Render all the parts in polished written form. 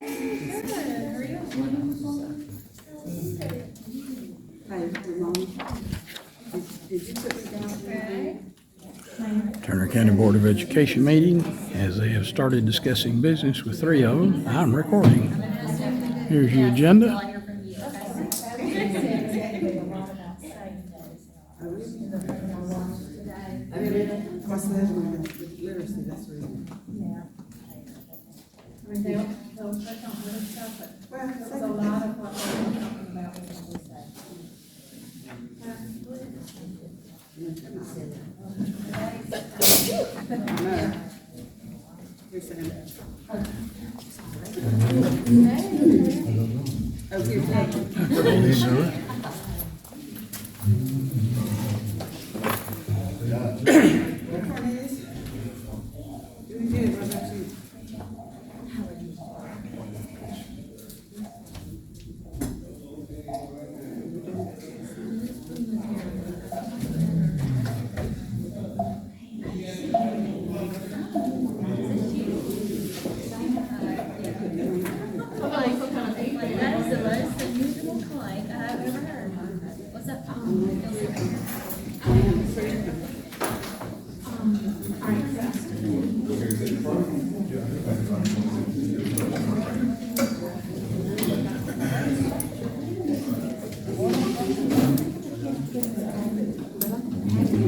Turner County Board of Education meeting, as they have started discussing business with three of them. I'm recording. Here's your agenda. Literacy, that's the reason. I mean, they'll touch on other stuff, but there's a lot of what they're talking about with what we say. No. You're saying that. Oh, here's that. What part is? You did, what about you? That is the most unusual complaint I've ever heard. What's up?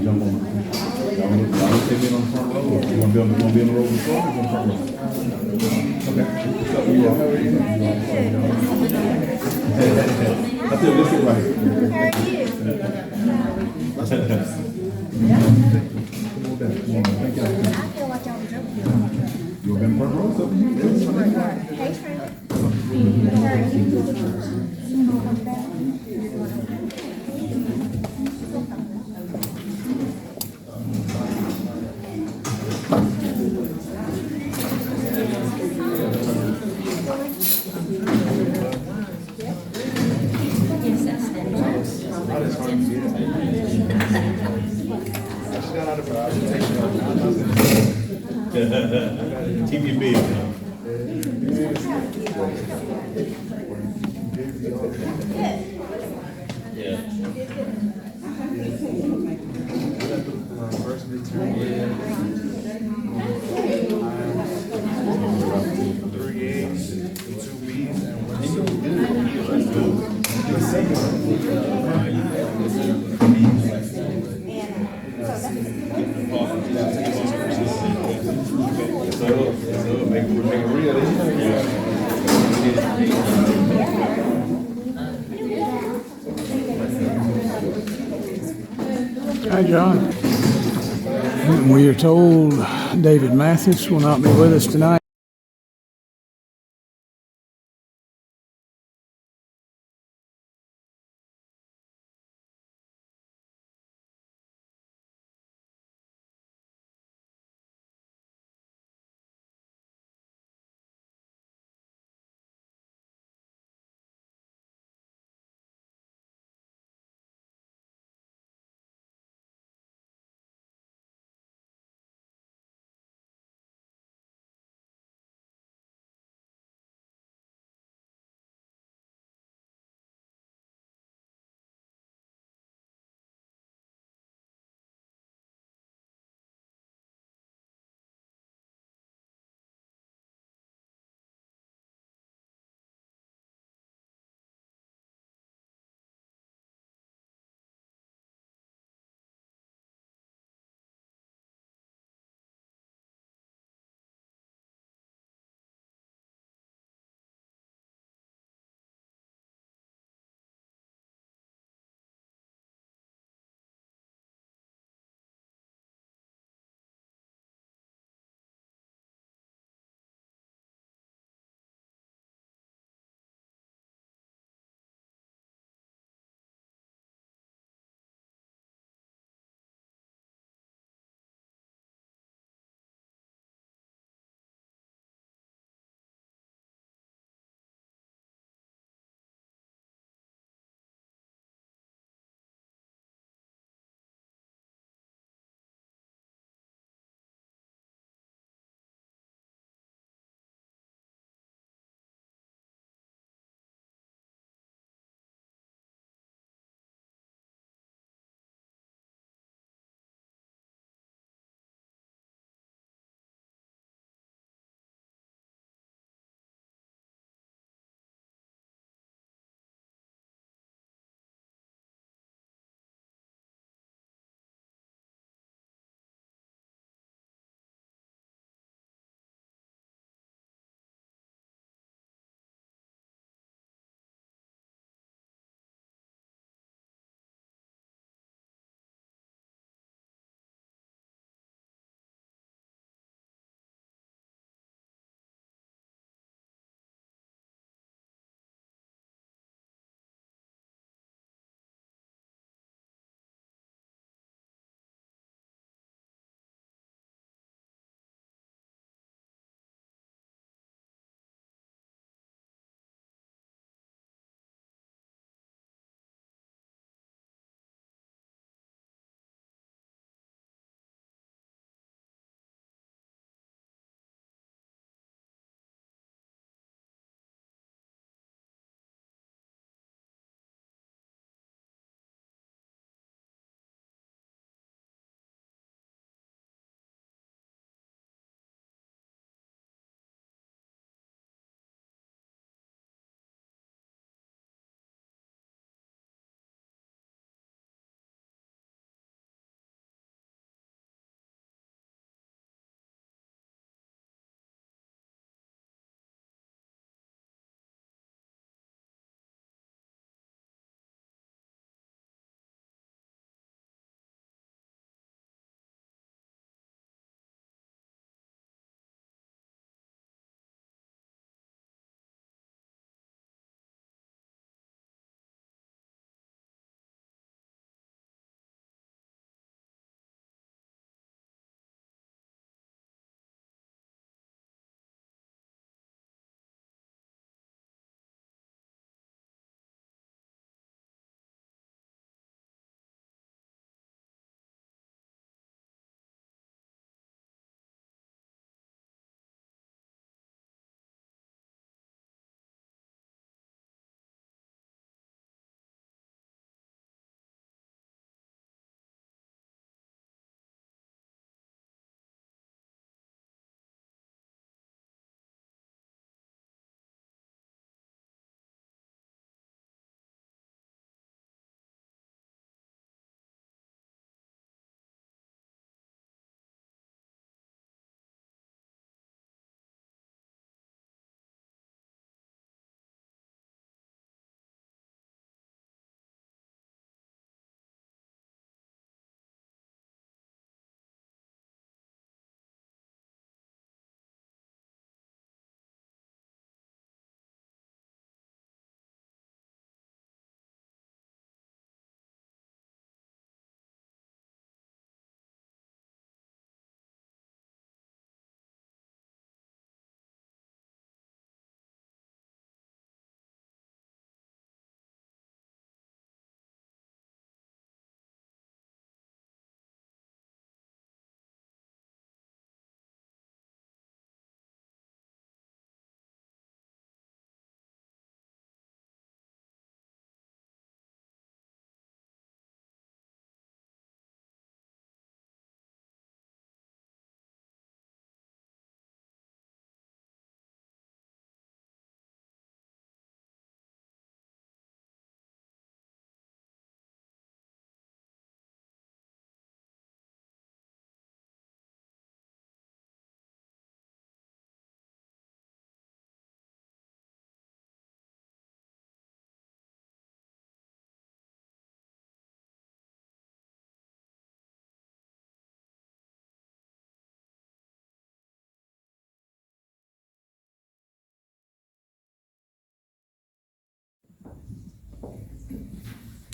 Jump on. Y'all take me on the front row, or you wanna be on the road with front, or on the front row? Okay. What's up, you all? How are you? I feel this is right. How are you? Come on down, come on, thank you. I feel like y'all joking. You been front row, so you? Hey, Trent. Yes, that's Keep your big. Three eggs, two beans, and one Make it real. Hi, John. We are told David Mathis will not be with us tonight.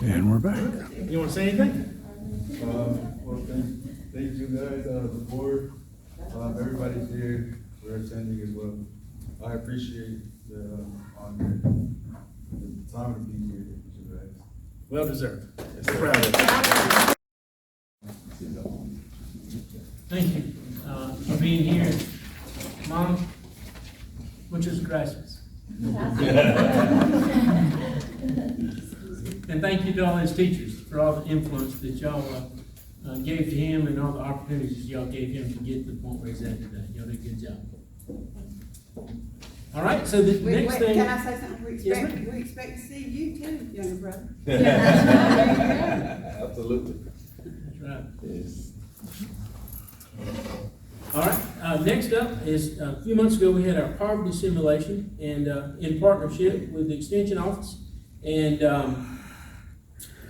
And we're back. You wanna say anything? Well, thank you guys, the board, everybody's here, we're attending as well. I appreciate the honor, the time to be here with you guys. Well deserved. We're proud of you. Thank you, for being here. Mom, muchas gracias. And thank you to all his teachers for all the influence that y'all gave to him and all the opportunities y'all gave him to get to the point where he's at today. Y'all did a good job. All right, so the Wait, next thing. can I say something? Yes, ma'am. We expect to see you too, younger brother. Absolutely. That's right. Yes. All right, next up is, a few months ago, we had our poverty simulation and, in partnership with the Extension Office. And,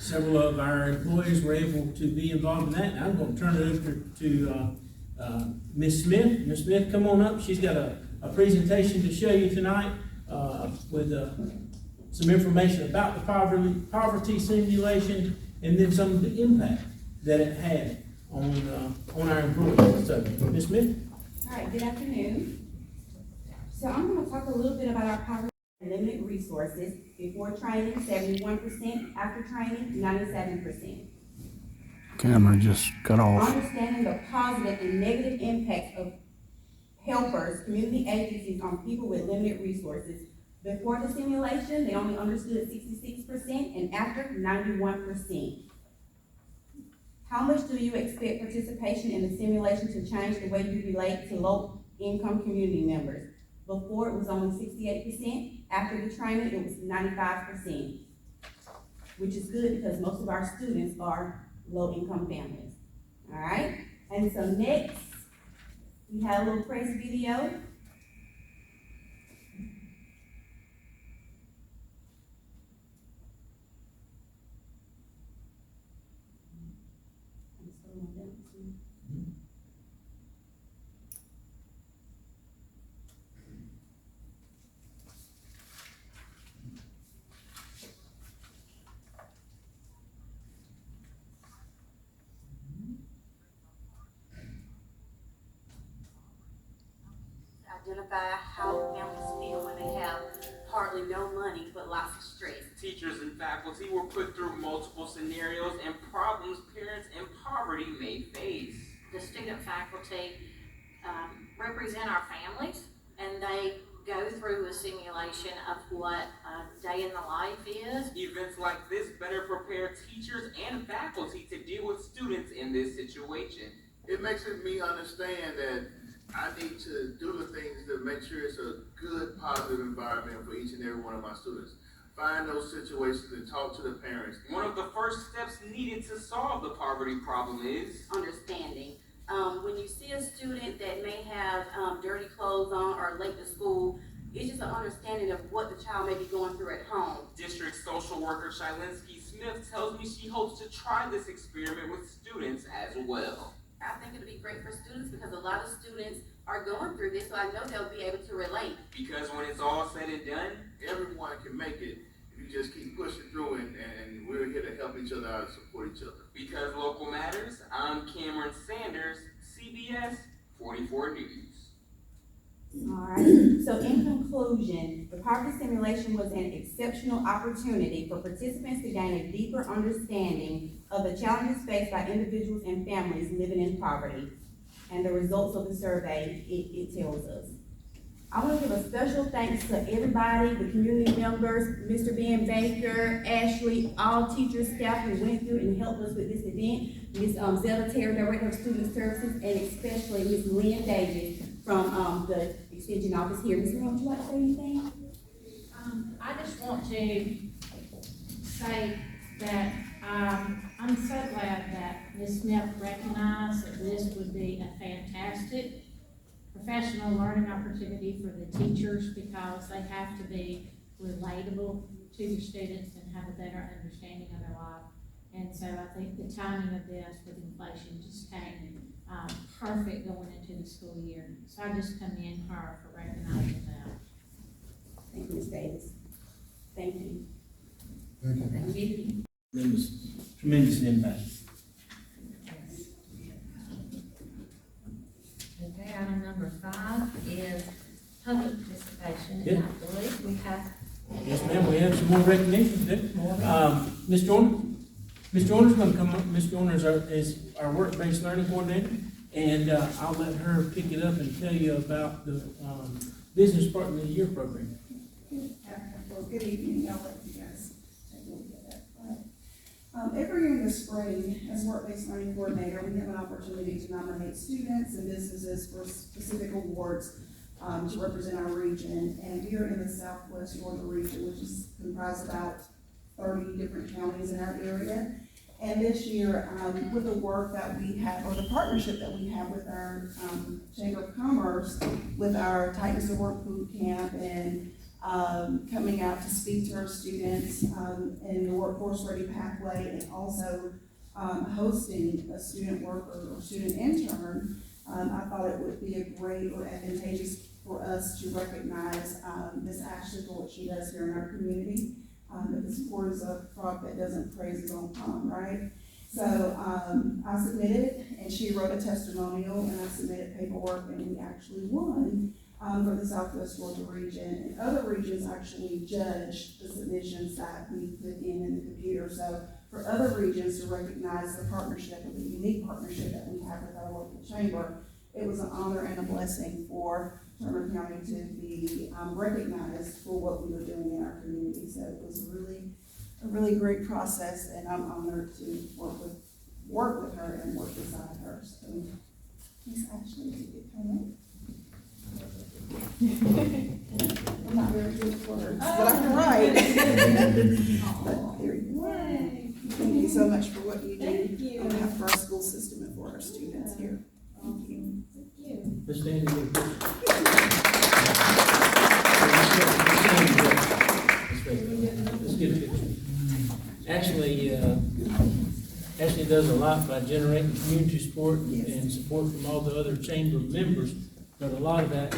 several of our employees were able to be involved in that. And I'm gonna turn it over to Ms. Smith. Ms. Smith, come on up. She's got a presentation to show you tonight, with, some information about the poverty simulation and then some of the impact that it had on our employees. So, Ms. Smith? All right, good afternoon. So I'm gonna talk a little bit about our poverty and limited resources. Before training, 71%, after training, 97%. Camera just cut off. Understanding the positive and negative impacts of helpers, community agencies on people with limited resources. Before the simulation, they only understood 66%, and after, 91%. How much do you expect participation in the simulation to change the way you relate to low-income community members? Before, it was only 68%. After the training, it was 95%, which is good because most of our students are low-income families. All right? And so next, we have a little press video. Identify how families feel when they have hardly no money but lots of stress. Teachers and faculty were put through multiple scenarios and problems parents in poverty may face. The student faculty represent our families, and they go through a simulation of what a day in the life is. Events like this better prepare teachers and faculty to deal with students in this situation. It makes me understand that I need to do the things to make sure it's a good, positive environment for each and every one of my students. Find those situations and talk to the parents. One of the first steps needed to solve the poverty problem is Understanding. When you see a student that may have dirty clothes on or late to school, it's just an understanding of what the child may be going through at home. District social worker Shylinsky Smith tells me she hopes to try this experiment with students as well. I think it'll be great for students because a lot of students are going through this, so I know they'll be able to relate. Because when it's all said and done, Everyone can make it if you just keep pushing through and we're here to help each other out and support each other. because local matters, I'm Cameron Sanders, CBS 44 News. All right, so in conclusion, the poverty simulation was an exceptional opportunity for participants to gain a deeper understanding of the challenges faced by individuals and families living in poverty. And the results of the survey, it tells us. I want to give a special thanks to everybody, the community members, Mr. Ben Baker, Ashley, all teachers, staff who went through and helped us with this event, Ms. Zella Terry, Director of Student Services, and especially Ms. Lynn Davis from the Extension Office here. Ms. Lynn, would you like to say anything? I just want to say that I'm so glad that Ms. Smith recognized that this would be a fantastic professional learning opportunity for the teachers because they have to be relatable to the students and have a better understanding of their life. And so I think the timing of this with inflation just came perfect going into the school year. So I just commend her for recognizing that. Thank you, Ms. Davis. Thank you. Thank you. Thank you. tremendous impact. Okay, item number 5 is public participation, Yeah. and I believe we have, Yes, ma'am, we have some more recognition to do. Ms. Joyner? Ms. Joyner's gonna come up. Ms. Joyner is our work-based learning coordinator, and, I'll let her pick it up and tell you about the, Business Partner of the Year program. Well, good evening, I'll let you guys take a look at that. Every year in the spring, as work-based learning coordinator, we have an opportunity to nominate students and businesses for specific awards to represent our region. And we are in the Southwest Georgia region, which is comprised of about 30 different counties in our area. And this year, with the work that we have, or the partnership that we have with our Chamber of Commerce, with our Titans of Work Boot Camp, and coming out to speak to our students in the Workforce Ready Pathway, and also hosting a student worker or student intern, I thought it would be a great or advantageous for us to recognize Miss Ashley for what she does here in our community. Because poor is a frog that doesn't praise his own palm, right? So I submitted, and she wrote a testimonial, and I submitted paperwork, and we actually won for the Southwest Georgia region. And other regions actually judge the submissions that we put in the computer. So for other regions to recognize the partnership, or the unique partnership that we have with our local chamber, it was an honor and a blessing for Turner County to be recognized for what we were doing in our community. So it was a really great process, and I'm honored to work with her and work beside her. So Miss Ashley, if you could come up. I'm not very good with words, but I can write. But there you go. Thank you so much for what you do. Thank you. On behalf of our school system and for our students here. Thank you. Ms. Danny, let's get a picture. Actually, Ashley does a lot by generating community support and support from all the other chamber members, but a lot of that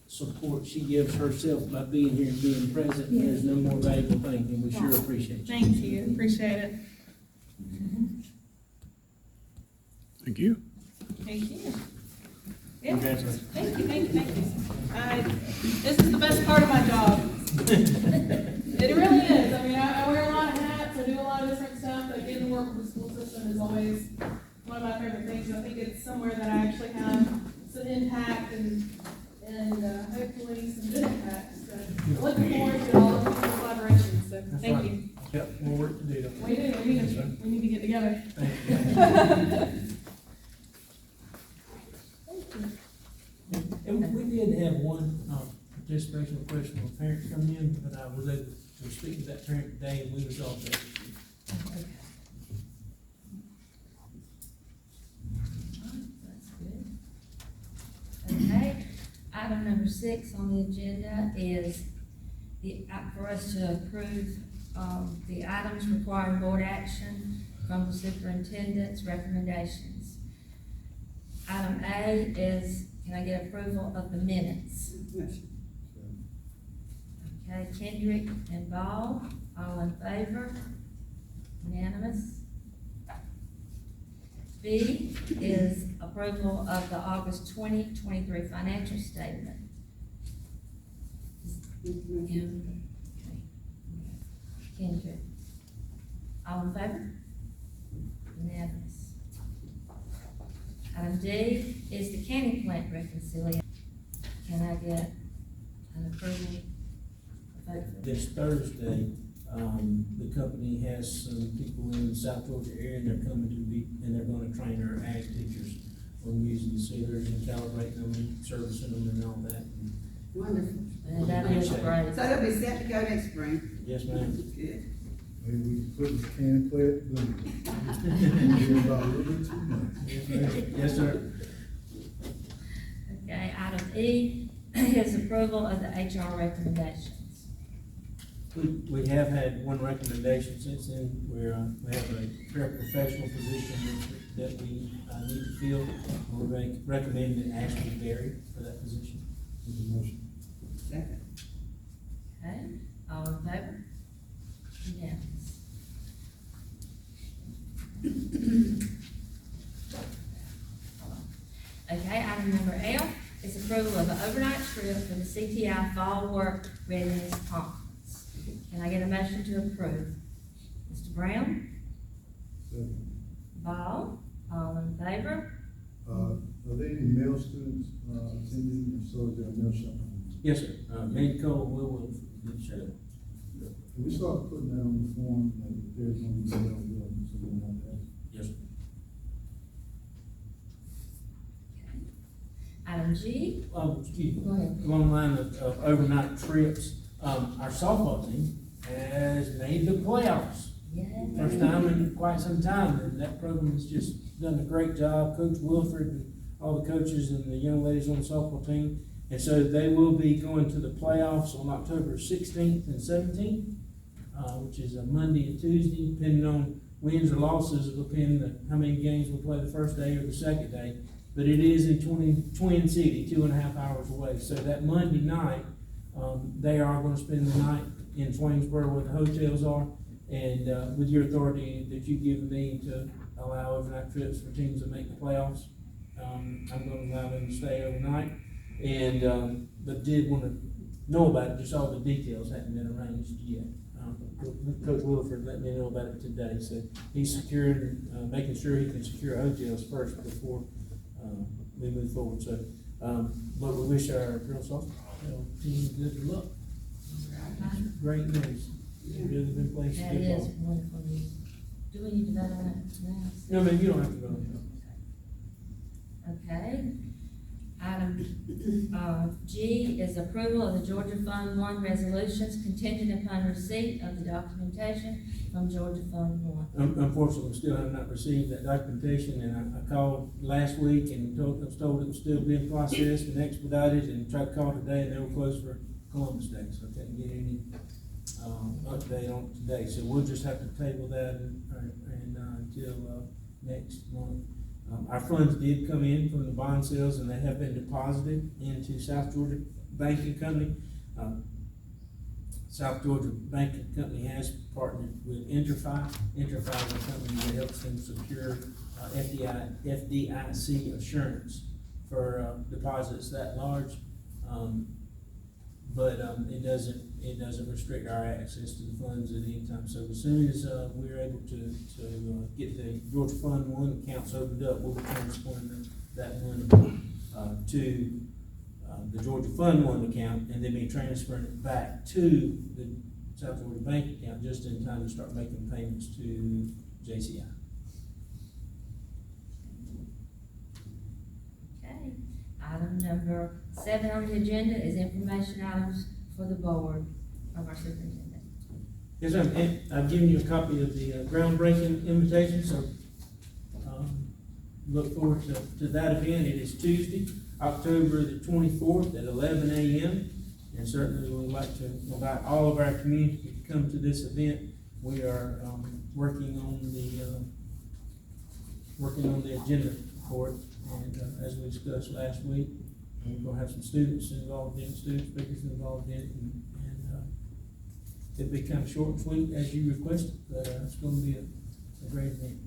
support she gives herself by being here and being present. There's no more valuable thing, and we sure appreciate you. Thank you, appreciate it. Thank you. Thank you. Yeah. Congratulations. Thank you, thank you, thank you. This is the best part of my job. It really is. I mean, I wear a lot of hats, I do a lot of different stuff, but getting to work with the school system is always one of my favorite things. I think it's somewhere that I actually have some impact and hopefully some good impact. So looking forward to all of these collaborations, so That's thank right. you. Yep, more work to do. Don't we? We do, we need to get together. Thank you. And we did have one, participation request from a parent come in, but I was able to speak to that parent today, and we resolved that. that's good. Okay, item number 6 on the agenda is for us to approve, the items requiring board action from the superintendent's recommendations. Item A is, can I get approval of the minutes? Okay, Kendrick and Ball, all in favor? Unanimous. B is approval of the August 2023 financial statement. Okay. Kendrick. All in favor? Unanimous. Item D is the county plant reconciliation. Can I get an approval? Vote for This Thursday, the company has some people in the South Georgia area, and they're coming to be, and they're gonna train our ag teachers on using the sealers and calibrating them and servicing them and all that. Wonderful. And that is great. So they'll be set to go next spring. Yes, ma'am. Good. Maybe we can put the can play it, but about a little bit too much. Yes, sir. Okay, item E is approval of the HR recommendations. We have had one recommendation since then, where we have a paraprofessional position that we need to fill. We're recommending Ashley Berry for that position. Second. Okay, all in favor? Unanimous. CTI Fall Work Readiness Conference. Can I get a motion to approve? Mr. Brown? Ball? All in favor? Are there any male students, attending, and so is there a male chaperone? Yes, sir. Mandy Cole will show up. Can we start putting that on the form, that if there's gonna be male, so we don't have that? Yes, sir. Item G, Excuse me. go ahead. Along the line of overnight trips, our softball team has made the playoffs. Yay. First time in quite some time, and that program has just done a great job. Coach Wilfred and all the coaches and the young ladies on the softball team. And so they will be going to the playoffs on October 16th and 17th, which is a Monday and Tuesday, depending on wins or losses, depending on how many games we'll play the first day or the second day. But it is in Twin City, 2.5 hours away. So that Monday night, they are going to spend the night in Swainsboro where the hotels are. And with your authority that you've given me to allow overnight trips for teams that make the playoffs, I'm going to allow them to stay overnight. And but did want to know about it, just all the details hadn't been arranged yet. Coach Wilford let me know about it today, so he's securing, making sure he can secure hotels first before we move forward. So, but we wish our girls softball team good luck. Great news. It's really been placed. That is wonderful news. Do we need to vote on it now? No, man, you don't have to go. Okay. Item, G is approval of the Georgia Fund One resolutions contingent upon receipt of the documentation from Georgia Fund One. Unfortunately, we still have not received that documentation, and I called last week and was told it was still being processed and expedited, and tried to call today, and they were closed for Columbus Day, so I couldn't get any update on it today. So we'll just have to table that until next month. Our funds did come in from the bond sales, and they have been deposited into South Georgia Banking Company. South Georgia Banking Company has partnered with Interfi. Interfi is a company that helps them secure FDIC assurance for deposits that large. But it doesn't restrict our access to the funds at any time. So as soon as we're able to get the Georgia Fund One accounts opened up, we'll be transferring that money to the Georgia Fund One account, and then be transferring it back to the South Georgia Bank account just in time to start making payments to JCI. Okay. Item number 7 on the agenda is information items for the board of our superintendent. Yes, ma'am. And I've given you a copy of the groundbreaking invitation, so look forward to that event. It is Tuesday, October the 24th at 11 a.m. And certainly we would like to invite all of our community to come to this event. We are working on the agenda for it, and as we discussed last week, we're going to have some students involved in it, student speakers involved in it, and it'll be kind of short and sweet as you requested, but it's going to be a great event.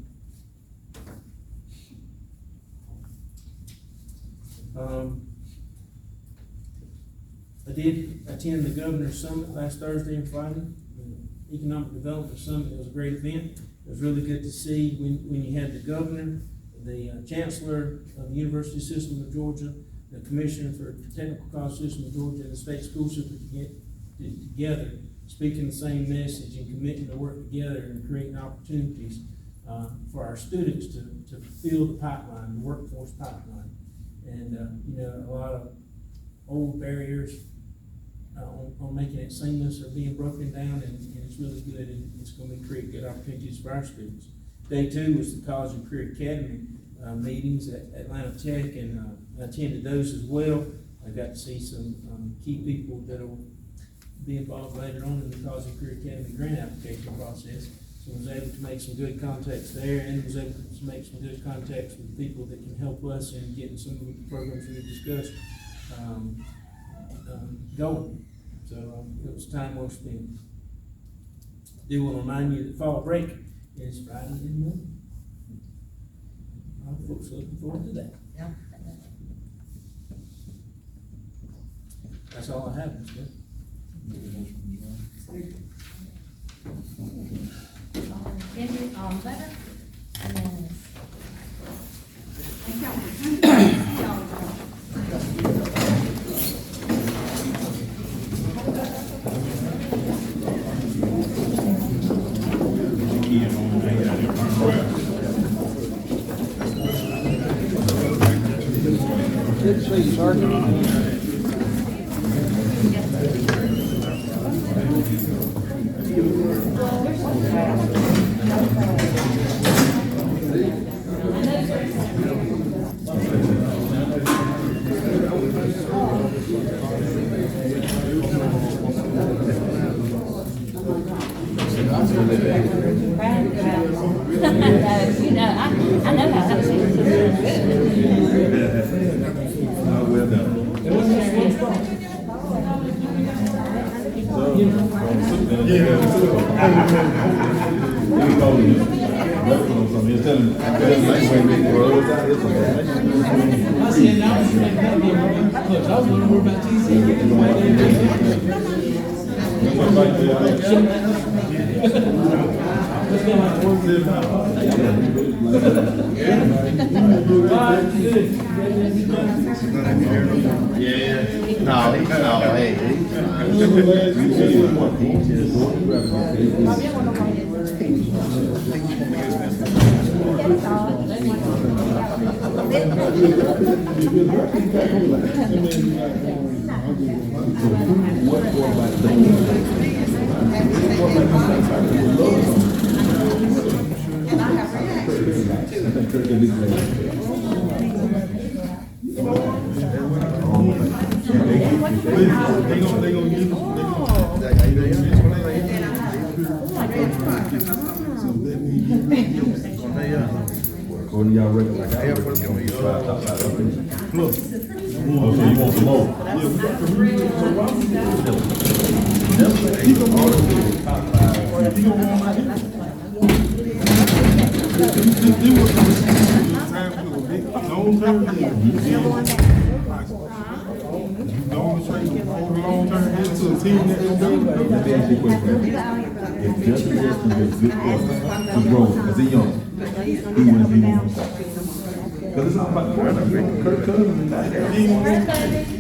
I did attend the Governor's Summit last Thursday and Friday, the Economic Development Summit. It was a great event. It was really good to see when you had the governor, the chancellor of the University System of Georgia, the commissioner for the Technical College System of Georgia, and the state school superintendent together, speaking the same message and committing to work together and creating opportunities for our students to fill the pipeline, the workforce pipeline. And, a lot of old barriers on making it seamless are being broken down, and it's really good, and it's going to create good opportunities for our students. Day 2 was the College and Career Academy meetings at Atlanta Tech, and I attended those as well. I got to see some key people that will be involved later on in the College and Career Academy grant application process. So I was able to make some good contacts there, and was able to make some good contacts with people that can help us in getting some of the programs we discussed going. So it was time well spent. Do want to remind you that fall break is Friday and Monday. Our folks are looking forward to that. Yeah. That's all I have, Mr. Mayor. Henry, all in favor? Unanimous. Thank y'all for coming. Y'all. Good to see you, Sergeant. You know, I know how that seems. Well done. I said, now, I was wondering more about According to y'all record, like I have, it's gonna be five top five. Look. Oh, so you want some more? Let me ask you a question. If Justin Wilson is a good quarterback, he's growing, because he's young, he wins, he won't stop. Because it's not about quarterback, Kirk Cousins is not there.